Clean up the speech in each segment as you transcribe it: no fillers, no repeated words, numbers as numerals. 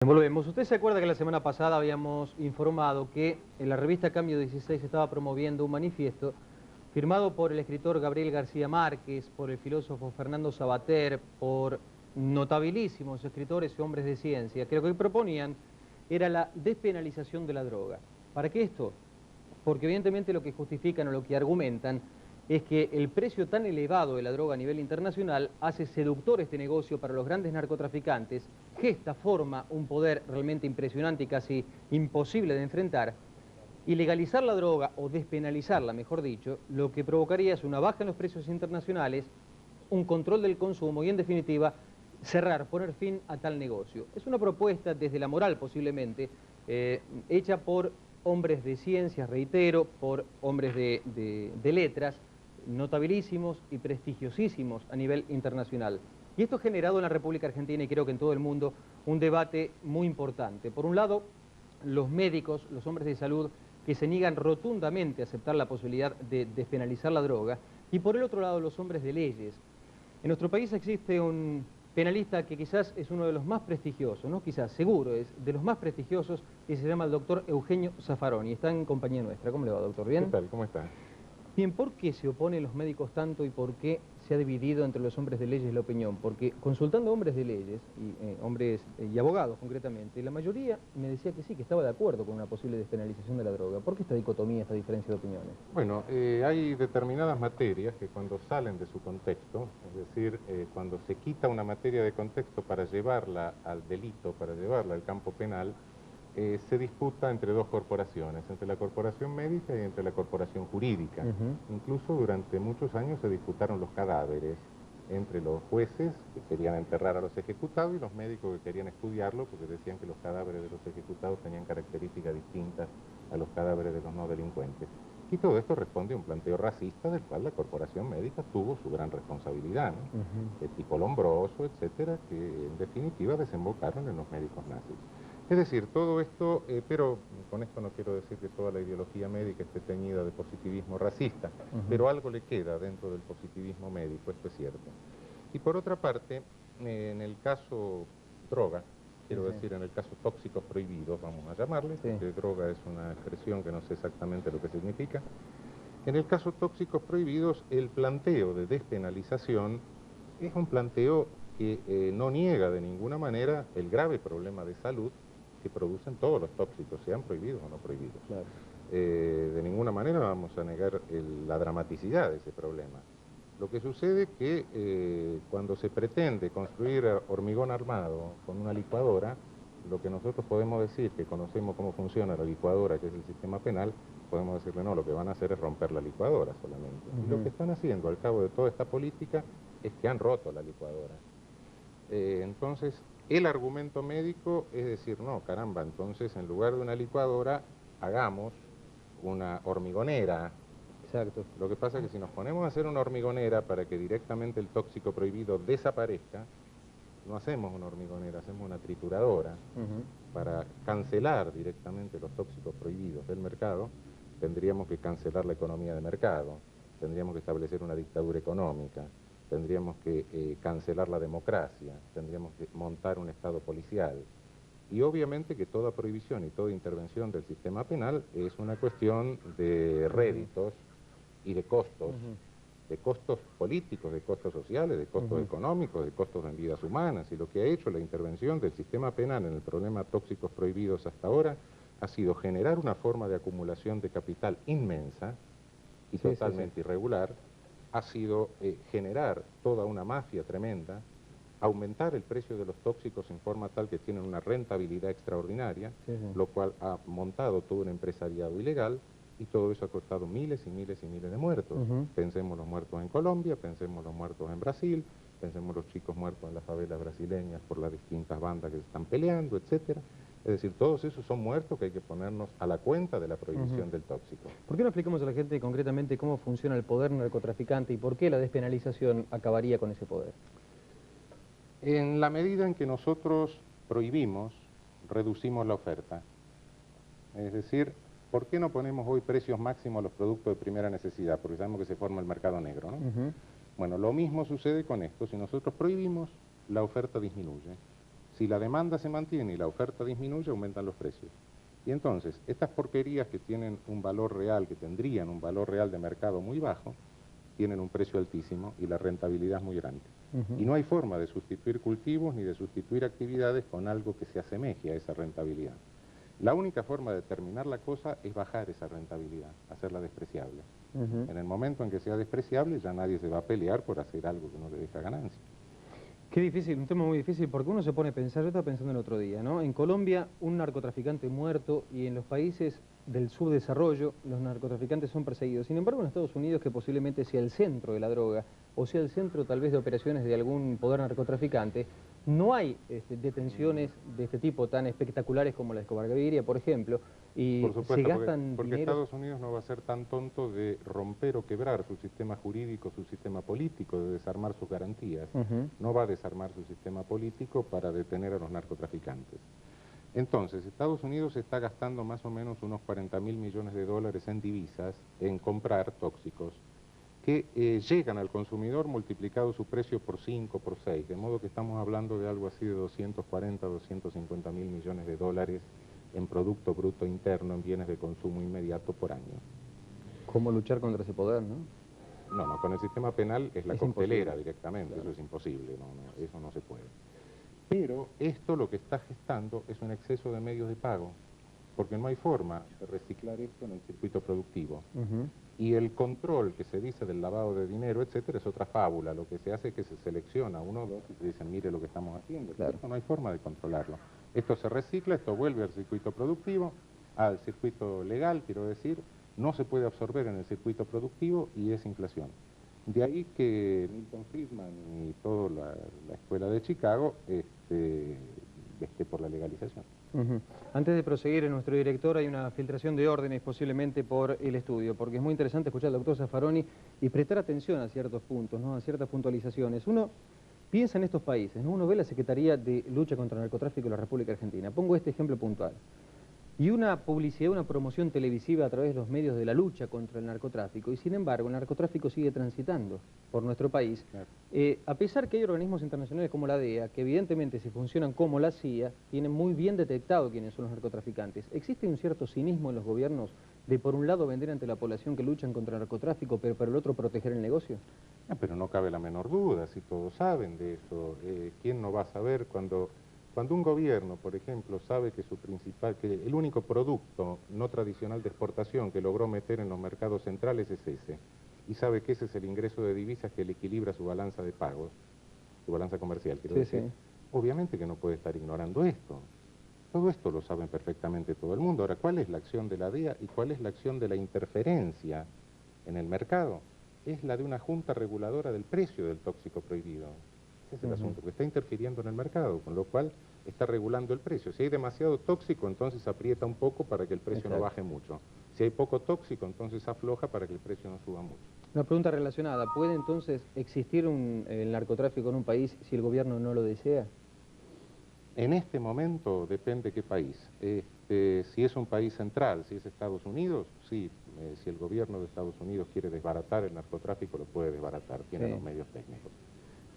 Volvemos. ¿Usted se acuerda que la semana pasada habíamos informado que en la revista Cambio 16 estaba promoviendo un manifiesto firmado por el escritor Gabriel García Márquez, por el filósofo Fernando Savater, por notabilísimos escritores y hombres de ciencia, que lo que proponían era la despenalización de la droga? ¿Para qué esto? Porque evidentemente lo que justifican o lo que argumentan es que el precio tan elevado de la droga a nivel internacional hace seductor este negocio para los grandes narcotraficantes, gesta, forma un poder realmente impresionante y casi imposible de enfrentar, y legalizar la droga, o despenalizarla, mejor dicho, lo que provocaría es una baja en los precios internacionales, un control del consumo y, en definitiva, cerrar, poner fin a tal negocio. Es una propuesta desde la moral, posiblemente, hecha por hombres de ciencias, reitero, por hombres de letras, notabilísimos y prestigiosísimos a nivel internacional. Y esto ha generado en la República Argentina, y creo que en todo el mundo, un debate muy importante. Por un lado, los médicos, los hombres de salud, que se niegan rotundamente a aceptar la posibilidad de despenalizar la droga, y por el otro lado, los hombres de leyes. En nuestro país existe un penalista que quizás es uno de los más prestigiosos, no quizás, seguro es de los más prestigiosos, y se llama el doctor Eugenio Zaffaroni. Está en compañía nuestra. ¿Cómo le va, doctor? ¿Bien? ¿Qué tal? ¿Cómo está? Bien, ¿por qué se oponen los médicos tanto y por qué se ha dividido entre los hombres de leyes la opinión? Porque consultando a hombres de leyes, y abogados concretamente, la mayoría me decía que sí, que estaba de acuerdo con una posible despenalización de la droga. ¿Por qué esta dicotomía, esta diferencia de opiniones? Bueno, hay determinadas materias que cuando salen de su contexto, es decir, cuando se quita una materia de contexto para llevarla al delito, para llevarla al campo penal, se disputa entre dos corporaciones, entre la corporación médica y entre la corporación jurídica. Incluso durante muchos años se disputaron los cadáveres entre los jueces que querían enterrar a los ejecutados y los médicos que querían estudiarlo porque decían que los cadáveres de los ejecutados tenían características distintas a los cadáveres de los no delincuentes. Y todo esto responde a un planteo racista del cual la corporación médica tuvo su gran responsabilidad, ¿no? Tipo Lombroso, etcétera, que en definitiva desembocaron en los médicos nazis. Es decir, todo esto, pero con esto no quiero decir que toda la ideología médica esté teñida de positivismo racista, pero algo le queda dentro del positivismo médico, esto es cierto. Y por otra parte, en el caso droga, quiero decir, en el caso tóxicos prohibidos, vamos a llamarle, porque droga es una expresión que no sé exactamente lo que significa. En el caso tóxicos prohibidos, el planteo de despenalización es un planteo que no niega de ninguna manera el grave problema de salud que producen todos los tóxicos, sean prohibidos o no prohibidos. Claro. De ninguna manera vamos a negar la dramaticidad de ese problema. Lo que sucede es que cuando se pretende construir hormigón armado con una licuadora, lo que nosotros podemos decir, que conocemos cómo funciona la licuadora, que es el sistema penal, podemos decirle no, lo que van a hacer es romper la licuadora solamente. Y lo que están haciendo al cabo de toda esta política es que han roto la licuadora. Entonces, el argumento médico es decir, no, caramba, entonces en lugar de una licuadora, hagamos una hormigonera. Exacto. Lo que pasa es que si nos ponemos a hacer una hormigonera para que directamente el tóxico prohibido desaparezca, no hacemos una hormigonera, hacemos una trituradora. Para cancelar directamente los tóxicos prohibidos del mercado, tendríamos que cancelar la economía de mercado, tendríamos que establecer una dictadura económica, tendríamos que cancelar la democracia, tendríamos que montar un estado policial. Y obviamente que toda prohibición y toda intervención del sistema penal es una cuestión de réditos y de costos políticos, de costos sociales, de costos económicos, de costos en vidas humanas. Y lo que ha hecho la intervención del sistema penal en el problema tóxicos prohibidos hasta ahora ha sido generar una forma de acumulación de capital inmensa y totalmente irregular, ha sido generar toda una mafia tremenda, aumentar el precio de los tóxicos en forma tal que tienen una rentabilidad extraordinaria, lo cual ha montado todo un empresariado ilegal, y todo eso ha costado miles y miles y miles de muertos. Pensemos los muertos en Colombia, pensemos los muertos en Brasil, pensemos los chicos muertos en las favelas brasileñas por las distintas bandas que se están peleando, etcétera. Es decir, todos esos son muertos que hay que ponernos a la cuenta de la prohibición del tóxico. ¿Por qué no explicamos a la gente concretamente cómo funciona el poder narcotraficante y por qué la despenalización acabaría con ese poder? En la medida en que nosotros prohibimos, reducimos la oferta. Es decir, ¿por qué no ponemos hoy precios máximos a los productos de primera necesidad? Porque sabemos que se forma el mercado negro, ¿no? Bueno, lo mismo sucede con esto. Si nosotros prohibimos, la oferta disminuye. Si la demanda se mantiene y la oferta disminuye, aumentan los precios. Y entonces, estas porquerías que tienen un valor real, que tendrían un valor real de mercado muy bajo, tienen un precio altísimo y la rentabilidad es muy grande. Y no hay forma de sustituir cultivos ni de sustituir actividades con algo que se asemeje a esa rentabilidad. La única forma de terminar la cosa es bajar esa rentabilidad, hacerla despreciable. En el momento en que sea despreciable, ya nadie se va a pelear por hacer algo que no le deja ganancia. Qué difícil, un tema muy difícil porque uno se pone a pensar, yo estaba pensando el otro día, ¿no? En Colombia, un narcotraficante muerto y en los países del subdesarrollo, los narcotraficantes son perseguidos. Sin embargo, en Estados Unidos, que posiblemente sea el centro de la droga, o sea el centro tal vez de operaciones de algún poder narcotraficante, no hay detenciones de este tipo tan espectaculares como la de Escobar Gaviria, por ejemplo, y Por se supuesto, gastan porque dinero... Estados Unidos no va a ser tan tonto de romper o quebrar su sistema jurídico, su sistema político, de desarmar sus garantías. No va a desarmar su sistema político para detener a los narcotraficantes. Entonces, Estados Unidos está gastando más o menos unos 40.000 millones de dólares en divisas en comprar tóxicos que llegan al consumidor multiplicado su precio por 5, por 6, de modo que estamos hablando de algo así de 240, 250.000 millones de dólares en Producto Bruto Interno, en bienes de consumo inmediato por año. ¿Cómo luchar contra ese poder, no? No, con el sistema penal es la Es coctelera imposible. directamente, claro. Eso es imposible, eso no se puede. Pero esto lo que está gestando es un exceso de medios de pago, porque no hay forma de reciclar esto en el circuito productivo. Y el control que se dice del lavado de dinero, etcétera, es otra fábula. Lo que se hace es que se selecciona uno o dos y se dicen, mire lo que estamos haciendo. Claro. Esto no hay forma de controlarlo. Esto se recicla, esto vuelve al circuito productivo, al circuito legal, quiero decir, no se puede absorber en el circuito productivo y es inflación. De ahí que Milton Friedman y toda la escuela de Chicago esté por la legalización. Antes de proseguir, en nuestro director hay una filtración de órdenes posiblemente por el estudio, porque es muy interesante escuchar al doctor Zaffaroni y prestar atención a ciertos puntos, ¿no? A ciertas puntualizaciones. Uno piensa en estos países, ¿no? Uno ve la Secretaría de Lucha contra el Narcotráfico de la República Argentina. Pongo este ejemplo puntual. Y una publicidad, una promoción televisiva a través de los medios de la lucha contra el narcotráfico. Y sin embargo, el narcotráfico sigue transitando por nuestro país. Claro. A pesar que hay organismos internacionales como la DEA, que evidentemente si funcionan como la CIA, tienen muy bien detectado quiénes son los narcotraficantes. ¿Existe un cierto cinismo en los gobiernos de por un lado vender ante la población que luchan contra el narcotráfico, pero por el otro proteger el negocio? Pero no cabe la menor duda, si todos saben de eso. ¿Quién no va a saber cuando un gobierno, por ejemplo, sabe que que el único producto no tradicional de exportación que logró meter en los mercados centrales es ese, y sabe que ese es el ingreso de divisas que le equilibra su balanza de pagos, su balanza comercial, quiero decir, obviamente que no puede estar ignorando esto. Todo esto lo saben perfectamente todo el mundo. Ahora, ¿cuál es la acción de la DEA y cuál es la acción de la interferencia en el mercado? Es la de una junta reguladora del precio del tóxico prohibido. Ese es el asunto, que está interfiriendo en el mercado, con lo cual está regulando el precio. Si hay demasiado tóxico, entonces aprieta un poco para que el precio no baje mucho. Si hay poco tóxico, entonces afloja para que el precio no suba mucho. Una pregunta relacionada, ¿puede entonces existir el narcotráfico en un país si el gobierno no lo desea? En este momento depende qué país. Si es un país central, si es Estados Unidos, sí. Si el gobierno de Estados Unidos quiere desbaratar el narcotráfico, lo puede desbaratar, tiene los medios técnicos.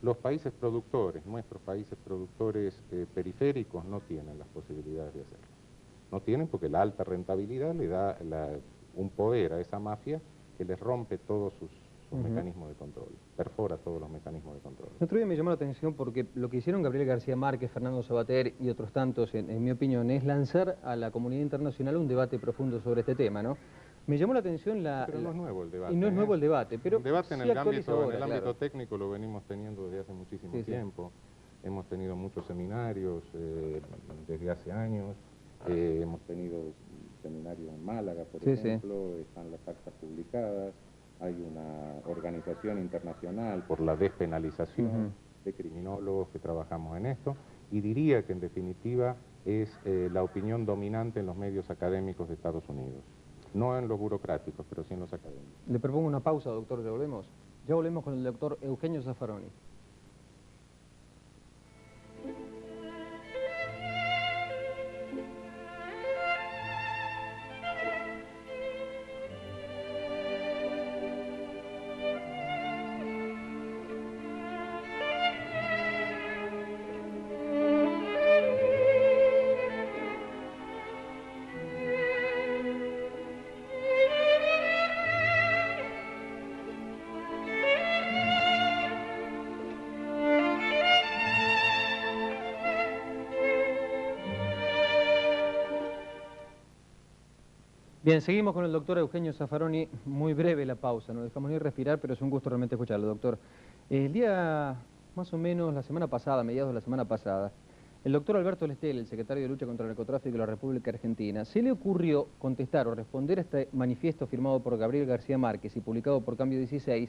Los países productores, nuestros países productores periféricos, no tienen las posibilidades de hacerlo. No tienen porque la alta rentabilidad le da un poder a esa mafia que les rompe todos sus mecanismos de control, perfora todos los mecanismos de control. El otro día me llamó la atención porque lo que hicieron Gabriel García Márquez, Fernando Savater y otros tantos, en mi opinión, es lanzar a la comunidad internacional un debate profundo sobre este tema, ¿no? Me llamó la atención Pero no es nuevo el debate. Y no es nuevo el debate, pero el debate en sí el ámbito, ahora, ámbito técnico lo venimos teniendo desde hace muchísimo tiempo. Hemos tenido muchos seminarios desde hace años. Hemos tenido seminarios en Málaga, por ejemplo, están las actas publicadas. Hay una organización internacional por la despenalización de criminólogos que trabajamos en esto. Y diría que en definitiva es la opinión dominante en los medios académicos de Estados Unidos. No en los burocráticos, pero sí en los académicos. Le propongo una pausa, doctor, ¿ya volvemos? Ya volvemos con el doctor Eugenio Zaffaroni. Bien, seguimos con el doctor Eugenio Zaffaroni. Muy breve la pausa, no dejamos ni respirar, pero es un gusto realmente escucharlo, doctor. El día, más o menos, la semana pasada, mediados de la semana pasada, el doctor Alberto Lestel, el secretario de Lucha contra el Narcotráfico de la República Argentina, se le ocurrió contestar o responder a este manifiesto firmado por Gabriel García Márquez y publicado por Cambio 16,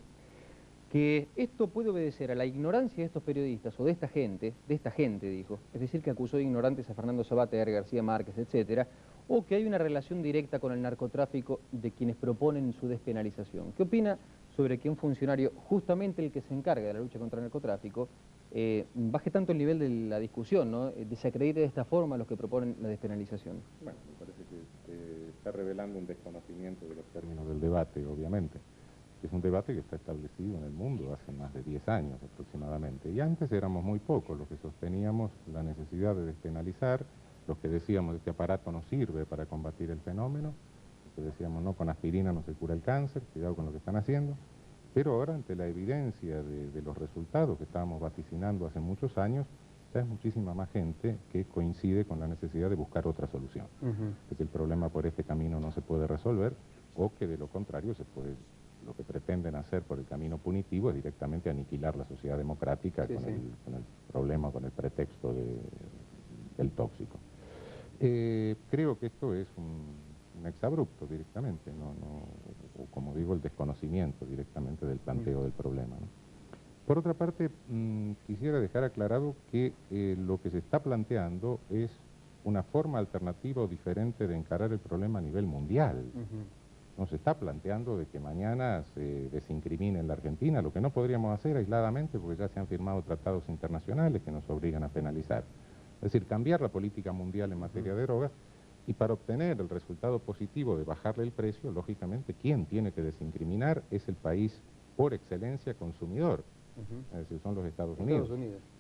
que esto puede obedecer a la ignorancia de estos periodistas o de esta gente, dijo, es decir, que acusó de ignorantes a Fernando Savater, García Márquez, etcétera, o que hay una relación directa con el narcotráfico de quienes proponen su despenalización. ¿Qué opina sobre que un funcionario, justamente el que se encarga de la lucha contra el narcotráfico, baje tanto el nivel de la discusión, ¿no? Desacredite de esta forma a los que proponen la despenalización? Bueno, me parece que está revelando un desconocimiento de los términos del debate, obviamente. Es un debate que está establecido en el mundo hace más de 10 años aproximadamente. Y antes éramos muy pocos los que sosteníamos la necesidad de despenalizar, los que decíamos este aparato no sirve para combatir el fenómeno, los que decíamos no, con aspirina no se cura el cáncer, cuidado con lo que están haciendo. Pero ahora, ante la evidencia de los resultados que estábamos vaticinando hace muchos años, ya es muchísima más gente que coincide con la necesidad de buscar otra solución. De que el problema por este camino no se puede resolver, o que de lo contrario se puede, lo que pretenden hacer por el camino punitivo es directamente aniquilar la sociedad democrática con el problema, con el pretexto del tóxico. Creo que esto es un exabrupto directamente, o como digo, el desconocimiento directamente del planteo del problema, ¿no? Por otra parte, quisiera dejar aclarado que lo que se está planteando es una forma alternativa o diferente de encarar el problema a nivel mundial. No se está planteando de que mañana se desincrimine en la Argentina, lo que no podríamos hacer aisladamente porque ya se han firmado tratados internacionales que nos obligan a penalizar. Es decir, cambiar la política mundial en materia de drogas, y para obtener el resultado positivo de bajarle el precio, lógicamente, quien tiene que desincriminar es el país por excelencia consumidor. Es decir, son los Estados Unidos.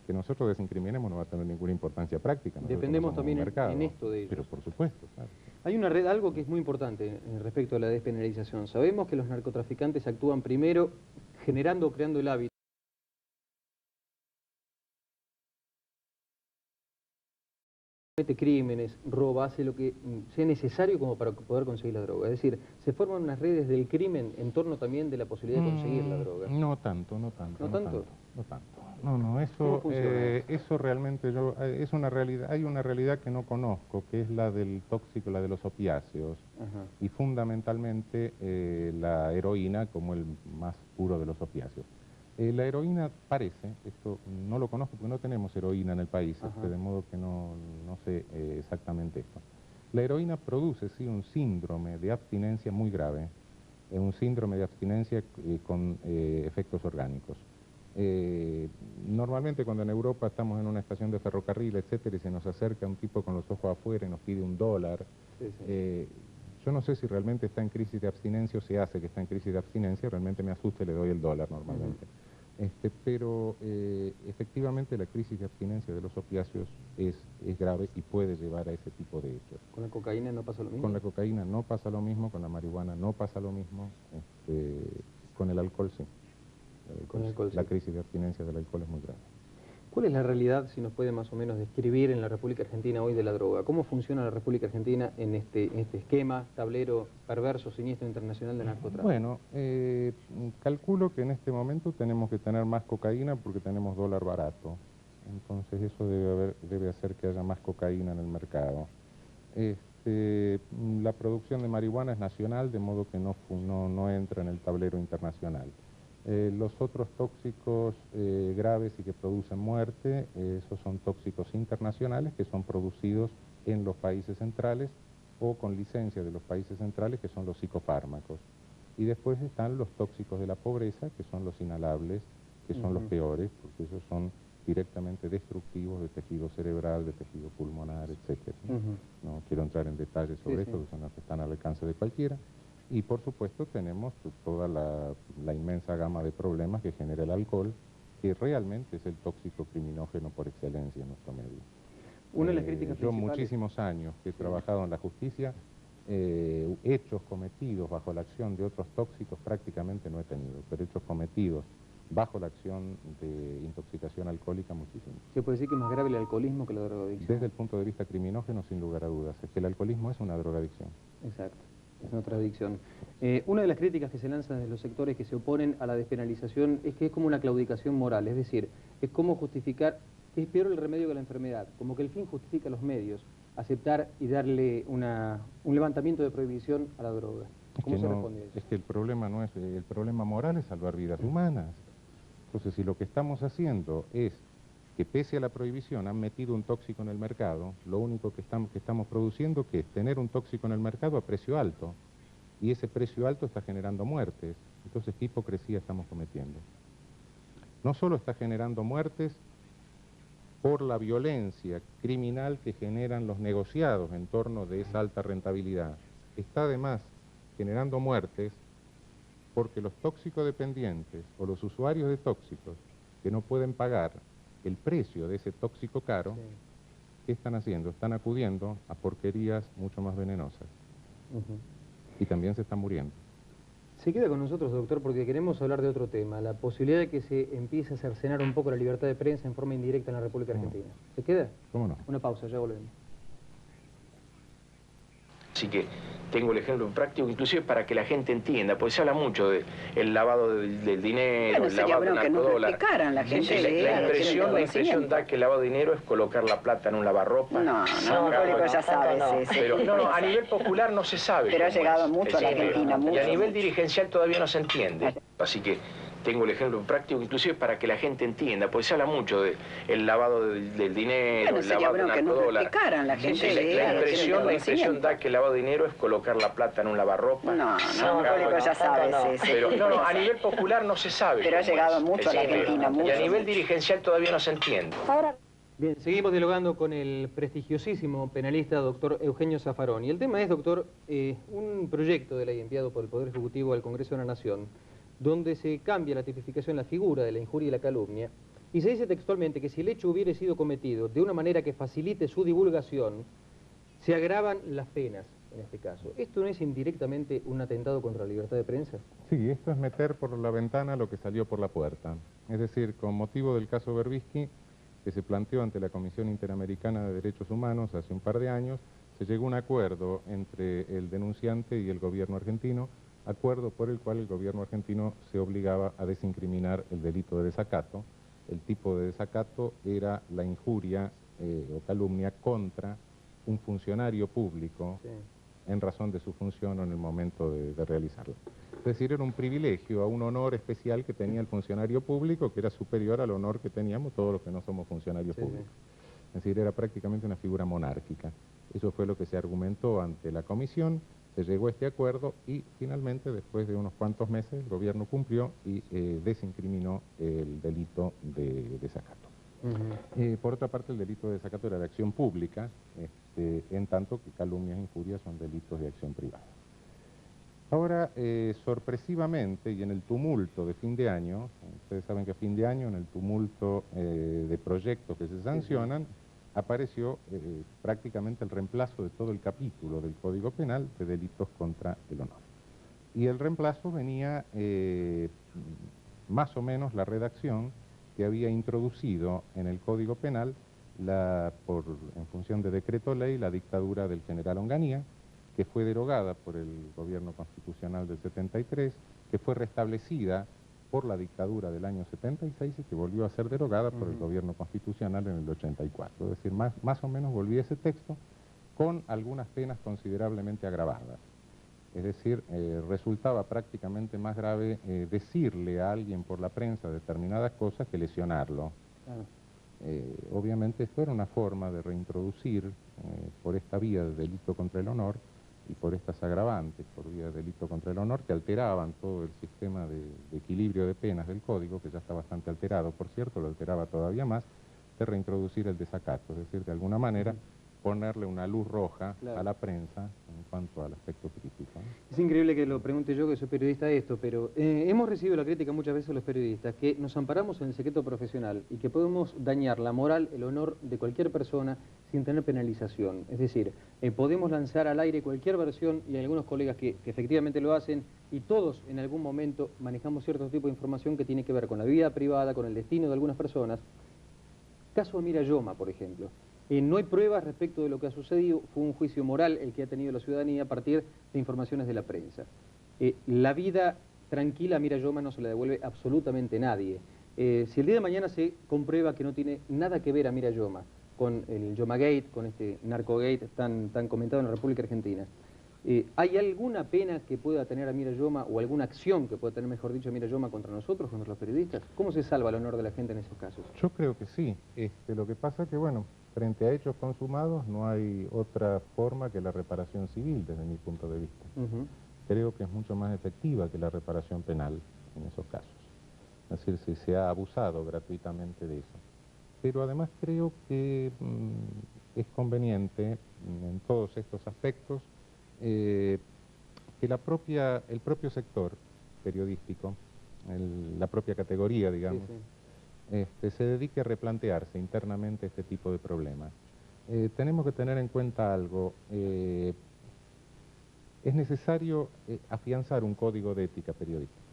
Que nosotros desincriminemos no va a tener ninguna importancia práctica. Dependemos también en esto de ellos. Pero por supuesto, claro. Hay una red, algo que es muy importante respecto a la despenalización. Sabemos que los narcotraficantes actúan primero generando o creando el hábito. Comete crímenes, roba, hace lo que sea necesario como para poder conseguir la droga. Es decir, se forman unas redes del crimen en torno también de la posibilidad de conseguir la droga. No tanto, no tanto. ¿No tanto? No tanto. No, eso realmente es una realidad, hay una realidad que no conozco, que es la del tóxico, la de los opiáceos, y fundamentalmente la heroína como el más puro de los opiáceos. La heroína parece, esto no lo conozco porque no tenemos heroína en el país, de modo que no sé exactamente esto. La heroína produce, sí, un síndrome de abstinencia muy grave, un síndrome de abstinencia con efectos orgánicos. Normalmente cuando en Europa estamos en una estación de ferrocarril, etcétera, y se nos acerca un tipo con los ojos afuera y nos pide $1, yo no sé si realmente está en crisis de abstinencia o se hace que está en crisis de abstinencia, realmente me asusta y le doy el $1 normalmente. Pero efectivamente la crisis de abstinencia de los opiáceos es grave y puede llevar a ese tipo de hechos. ¿Con la cocaína no pasa lo mismo? Con la cocaína no pasa lo mismo, con la marihuana no pasa lo mismo, con el alcohol sí. La crisis de abstinencia del alcohol es muy grave. ¿Cuál es la realidad, si nos puede más o menos describir en la República Argentina hoy de la droga? ¿Cómo funciona la República Argentina en este esquema, tablero perverso, siniestro internacional de narcotráfico? Bueno, calculo que en este momento tenemos que tener más cocaína porque tenemos dólar barato. Entonces eso debe hacer que haya más cocaína en el mercado. La producción de marihuana es nacional, de modo que no entra en el tablero internacional. Los otros tóxicos graves y que producen muerte, esos son tóxicos internacionales que son producidos en los países centrales o con licencia de los países centrales, que son los psicofármacos. Y después están los tóxicos de la pobreza, que son los inhalables, que son los peores, porque esos son directamente destructivos de tejido cerebral, de tejido pulmonar, etc. No quiero entrar en detalles sobre esto, que son los que están al alcance de cualquiera. Y por supuesto tenemos toda la inmensa gama de problemas que genera el alcohol, que realmente es el tóxico criminógeno por excelencia en nuestro medio. Una de las críticas yo principales... muchísimos años que he trabajado en la justicia, hechos cometidos bajo la acción de otros tóxicos prácticamente no he tenido, pero hechos cometidos bajo la acción de intoxicación alcohólica muchísimo. ¿Se puede decir que es más grave el alcoholismo que la drogadicción? Desde el punto de vista criminógeno, sin lugar a dudas, es que el alcoholismo es una drogadicción. Exacto. es una contradicción. Una de las críticas que se lanzan desde los sectores que se oponen a la despenalización es que es como una claudicación moral, es decir, es como justificar, es peor el remedio que la enfermedad, como que el fin justifica los medios, aceptar y darle un levantamiento de prohibición a la droga. ¿Cómo se responde a eso? Es que el problema no es, el problema moral es salvar vidas humanas. Entonces, si lo que estamos haciendo es que pese a la prohibición han metido un tóxico en el mercado, lo único que estamos produciendo que es tener un tóxico en el mercado a precio alto. Y ese precio alto está generando muertes. Entonces, ¿qué hipocresía estamos cometiendo? No solo está generando muertes por la violencia criminal que generan los negociados en torno de esa alta rentabilidad, está además generando muertes porque los toxicodependientes o los usuarios de tóxicos que no pueden pagar el precio de ese tóxico caro, Sí. ¿qué están haciendo? Están acudiendo a porquerías mucho más venenosas. Y también se están muriendo. Se queda con nosotros, doctor, porque queremos hablar de otro tema, la posibilidad de que se empiece a cercenar un poco la libertad de prensa en forma indirecta en la República Argentina. ¿Se queda? ¿Cómo no? Una pausa, ya volvemos. Así que tengo el ejemplo práctico, inclusive para que la gente entienda, porque se habla mucho del lavado del dinero, bueno, el lavado del que nos lo narcodólar. explicaran, la gente Sí, la impresión da que el lavado de dinero es colocar la plata en un lavarropa. No, Público ya sabe, sí. Pero no, a nivel popular no se sabe. Pero ha cómo llegado es. mucho a la Argentina, mucho. Y a nivel dirigencial todavía no se entiende. Así que tengo el ejemplo práctico, inclusive para que la gente entienda, porque se habla mucho del lavado del dinero, bueno, el lavado del que nos lo narcodólar. explicaran, la gente La impresión da que el lavado de dinero es colocar la plata en un lavarropa. No, Público ya sabe, sí. Pero no, a nivel popular no se sabe. Pero ha cómo llegado es. mucho a la Argentina, Y a mucho. nivel dirigencial todavía no se entiende. Bien, seguimos dialogando con el prestigiosísimo penalista doctor Eugenio Zaffaroni. El tema es, doctor, un proyecto de ley enviado por el Poder Ejecutivo al Congreso de la Nación, donde se cambia la tipificación, la figura de la injuria y la calumnia, y se dice textualmente que si el hecho hubiere sido cometido de una manera que facilite su divulgación, se agravan las penas en este caso. ¿Esto no es indirectamente un atentado contra la libertad de prensa? Sí, esto es meter por la ventana lo que salió por la puerta. Es decir, con motivo del caso Berbisky, que se planteó ante la Comisión Interamericana de Derechos Humanos hace un par de años, se llegó a un acuerdo entre el denunciante y el gobierno argentino, acuerdo por el cual el gobierno argentino se obligaba a desincriminar el delito de desacato. El tipo de desacato era la injuria o calumnia contra un funcionario público en razón de su función o en el momento de realizarla. Es decir, era un privilegio, a un honor especial que tenía el funcionario público que era superior al honor que teníamos todos los que no somos funcionarios públicos. Es decir, era prácticamente una figura monárquica. Eso fue lo que se argumentó ante la comisión, se llegó a este acuerdo y finalmente, después de unos cuantos meses, el gobierno cumplió y desincriminó el delito de desacato. Por otra parte, el delito de desacato era de acción pública, en tanto que calumnias e injurias son delitos de acción privada. Ahora, sorpresivamente, y en el tumulto de fin de año, ustedes saben que a fin de año, en el tumulto de proyectos que se sancionan, apareció prácticamente el reemplazo de todo el capítulo del Código Penal de delitos contra el honor. Y el reemplazo venía más o menos la redacción que había introducido en el Código Penal, en función de decreto ley, la dictadura del general Onganía, que fue derogada por el gobierno constitucional del 73, que fue restablecida por la dictadura del año 76 y que volvió a ser derogada por el gobierno constitucional en el 84. Es decir, más o menos volvía ese texto con algunas penas considerablemente agravadas. Es decir, resultaba prácticamente más grave decirle a alguien por la prensa determinadas cosas que lesionarlo. Obviamente esto era una forma de reintroducir por esta vía de delito contra el honor y por estas agravantes, por vía de delito contra el honor, que alteraban todo el sistema de equilibrio de penas del Código, que ya está bastante alterado, por cierto, lo alteraba todavía más, de reintroducir el desacato, es decir, de alguna manera ponerle una luz roja a la prensa en cuanto al aspecto crítico. Es increíble que lo pregunte yo, que soy periodista, esto, pero hemos recibido la crítica muchas veces los periodistas, que nos amparamos en el secreto profesional y que podemos dañar la moral, el honor de cualquier persona sin tener penalización. Es decir, podemos lanzar al aire cualquier versión, y hay algunos colegas que efectivamente lo hacen, y todos en algún momento manejamos cierto tipo de información que tiene que ver con la vida privada, con el destino de algunas personas. Caso de Mira Yoma, por ejemplo. No hay pruebas respecto de lo que ha sucedido, fue un juicio moral el que ha tenido la ciudadanía a partir de informaciones de la prensa. La vida tranquila a Mira Yoma no se la devuelve absolutamente nadie. Si el día de mañana se comprueba que no tiene nada que ver a Mira Yoma con el Yomagate, con este narcogate tan comentado en la República Argentina, ¿hay alguna pena que pueda tener a Mira Yoma o alguna acción que pueda tener, mejor dicho, a Mira Yoma contra nosotros, contra los periodistas? ¿Cómo se salva el honor de la gente en esos casos? Yo creo que sí. Lo que pasa es que, bueno, frente a hechos consumados no hay otra forma que la reparación civil, desde mi punto de vista. Creo que es mucho más efectiva que la reparación penal en esos casos. Es decir, si se ha abusado gratuitamente de eso. Pero además creo que es conveniente en todos estos aspectos que el propio sector periodístico, la propia categoría, digamos, se dedique a replantearse internamente este tipo de problemas. Tenemos que tener en cuenta algo. Es necesario afianzar un código de ética periodística.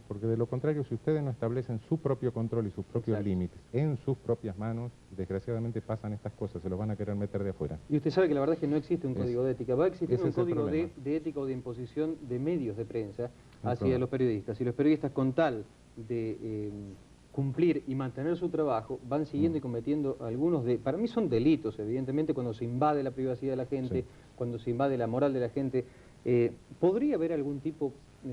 Porque de lo contrario, si ustedes no establecen su propio control y sus propios límites en sus propias manos, desgraciadamente pasan estas cosas, se los van a querer meter de afuera. Y usted sabe que la verdad es que no existe un código de ética, va a existir un código de ética o de imposición de medios de prensa hacia los periodistas. Y los periodistas, con tal de cumplir y mantener su trabajo, van siguiendo y cometiendo algunos para mí son delitos, evidentemente, cuando se invade la privacidad de la gente, cuando se invade la moral de la gente. ¿Podría haber algún tipo,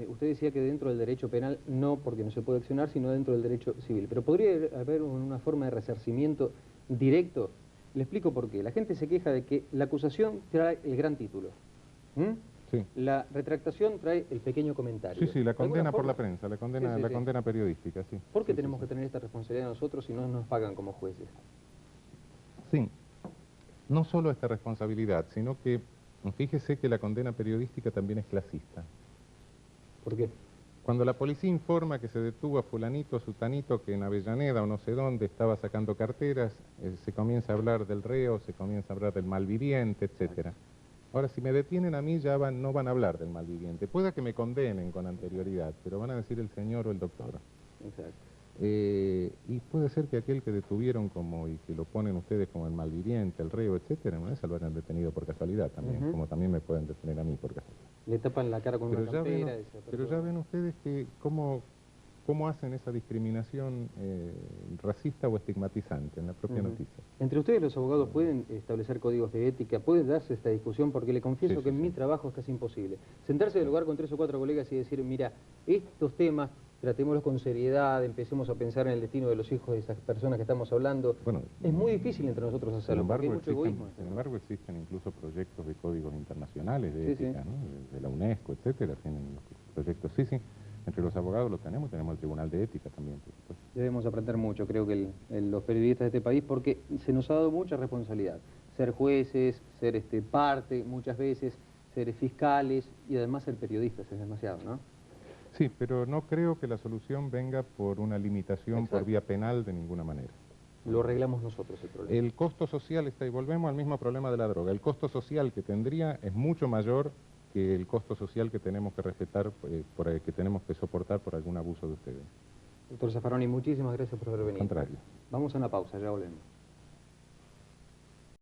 usted decía que dentro del derecho penal no, porque no se puede accionar, sino dentro del derecho civil, pero podría haber una forma de resarcimiento directo? Le explico por qué. La gente se queja de que la acusación trae el gran título. La retractación trae el pequeño comentario. Sí, la condena por la prensa, la condena periodística, sí. ¿Por qué tenemos que tener esta responsabilidad nosotros si no nos pagan como jueces? Sí, no solo esta responsabilidad, sino que fíjese que la condena periodística también es clasista. ¿Por qué? Cuando la policía informa que se detuvo a fulanito, a sutanito, que en Avellaneda o no sé dónde estaba sacando carteras, se comienza a hablar del reo, se comienza a hablar del malviviente, etcétera. Ahora, si me detienen a mí, ya no van a hablar del malviviente. Pueda que me condenen con anterioridad, pero van a decir el señor o el doctor. Exacto. Y puede ser que aquel que detuvieron y que lo ponen ustedes como el malviviente, el reo, etcétera, no es lo hayan detenido por casualidad también, como también me pueden detener a mí por casualidad. Le tapan la cara con una campera. Pero ya ven ustedes que cómo hacen esa discriminación racista o estigmatizante en la propia noticia. Entre ustedes los abogados pueden establecer códigos de ética, puede darse esta discusión, porque le confieso que en mi trabajo es casi imposible. Sentarse del lugar con 3 o 4 colegas y decir, mira, estos temas tratémoslos con seriedad, empecemos a pensar en el destino de los hijos de esas personas que estamos hablando. Bueno, es muy difícil entre nosotros hacerlo, porque hay mucho egoísmo. Sin embargo, existen incluso proyectos de códigos internacionales de ética, ¿no? De la UNESCO, etcétera, tienen los proyectos, entre los abogados lo tenemos el Tribunal de Ética también, por supuesto. Debemos aprender mucho, creo que los periodistas de este país, porque se nos ha dado mucha responsabilidad. Ser jueces, ser parte, muchas veces, ser fiscales y además ser periodistas, es demasiado, ¿no? Sí, pero no creo que la solución venga por una limitación por vía penal de ninguna manera. Lo arreglamos nosotros el problema. El costo social y volvemos al mismo problema de la droga. El costo social que tendría es mucho mayor que el costo social que tenemos que respetar, que tenemos que soportar por algún abuso de ustedes. Doctor Zaffaroni, muchísimas gracias por haber venido. Al contrario. Vamos a una pausa, ya volvemos.